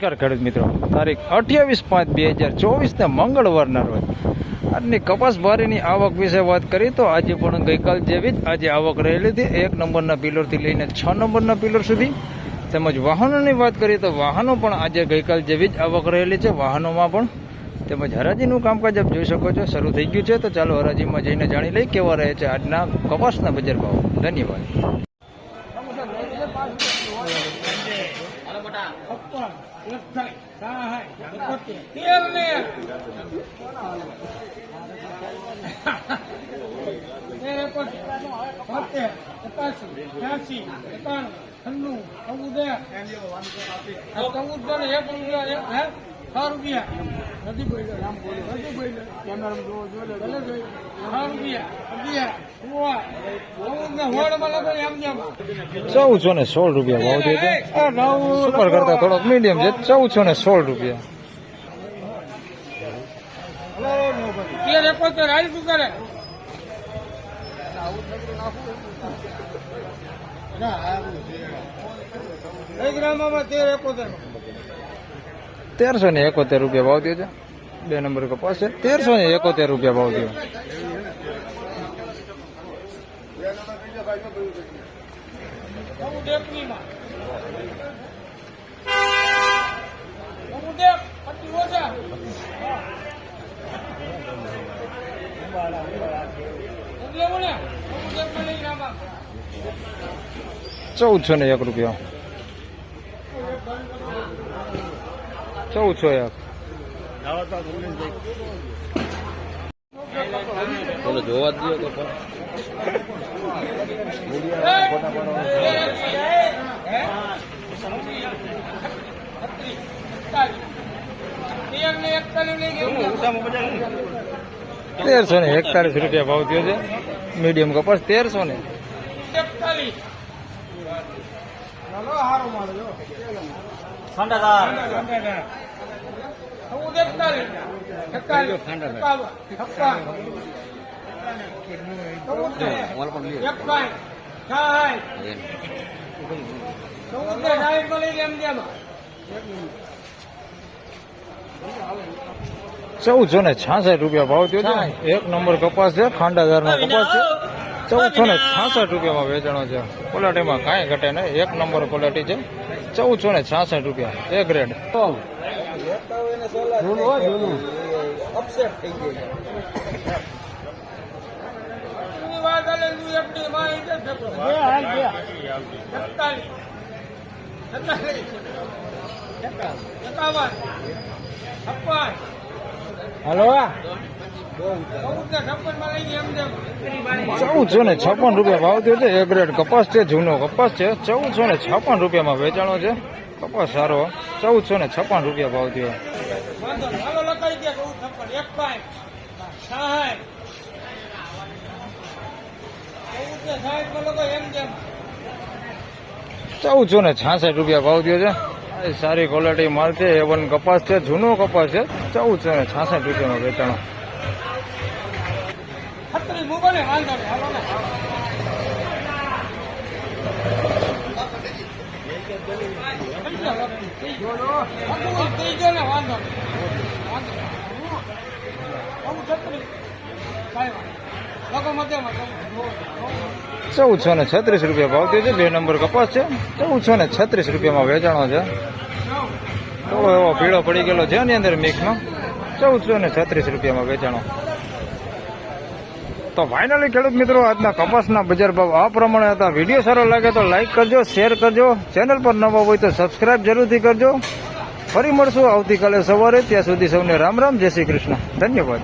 નમસ્કાર ખેડૂત મિત્રો, તારીખ 28/5/2024 મંગળવારના રોજ આજની કપાસ બારીની આવક વિશે વાત કરી તો આજે પણ ગઈકાલ જેવી જ આજે આવક રહેલી હતી 1 નંબરના પિલરથી લઈને 6 નંબરના પિલર સુધી. તેમજ વાહનોની વાત કરીએ તો વાહનો પણ આજે ગઈકાલ જેવી જ આવક રહેલી છે. વાહનોમાં પણ તેમજ હરાજીનું કામકાજ આપ જોઈ શકો છો શરૂ થઈ ગયું છે. તો ચાલો હરાજીમાં જઈને જાણી લઈ કેવા રહે છે આજના કપાસના બજાર ભાવ. ધન્યવાદ. ₹1416 ભાવ છે. સુપર કરતા થોડોક મીડિયમ છે. ₹1416. ₹1371 ભાવ થયો છે. 2 નંબર કપાસ છે. ₹1371 ભાવ થયો. ₹1401. 1401. બોલો જોવા જ દો તો ₹1341 ભાવ થયો છે. મીડિયમ કપાસ 1341. ₹1466 ભાવ થયો છે. 1 નંબર કપાસ છે. ખાંડાદાર નો કપાસ છે. ₹1466 માં વેચાણો છે. ક્વોલિટીમાં કાંઈ ઘટે નહીં. 1 નંબર ક્વોલિટી છે. ₹1466. એ ગ્રેડ. હલો, ₹1456 ભાવ થયો છે. એ ગ્રેડ કપાસ છે. જૂનો કપાસ છે. ₹1456 માં વેચાણો છે. કપાસ સારો. ₹1456 ભાવ થયો. ₹1466 ભાવ થયો છે. સારી ક્વોલિટી માલ છે. A1 કપાસ છે. જૂનો કપાસ છે. ₹1466 માં વેચાણો. ₹1436 ભાવ થયો છે. 2 નંબર કપાસ છે. ₹1436 માં વેચાણો છે. થોડો એવો પીળો પડી ગયેલો છે એની અંદર મિક્સમાં. ₹1436 માં વેચાણો. તો ફાઇનલી ખેડૂત મિત્રો આજના કપાસના બજાર ભાવ આ પ્રમાણે હતા. વિડીયો સારો લાગે તો લાઈક કરજો, શેર કરજો. ચેનલ પર નવા હોય તો સબસ્ક્રાઇબ જરૂરથી કરજો. ફરી મળશું આવતીકાલે સવારે. ત્યાં સુધી સૌને રામ રામ, જય શ્રી કૃષ્ણ. ધન્યવાદ.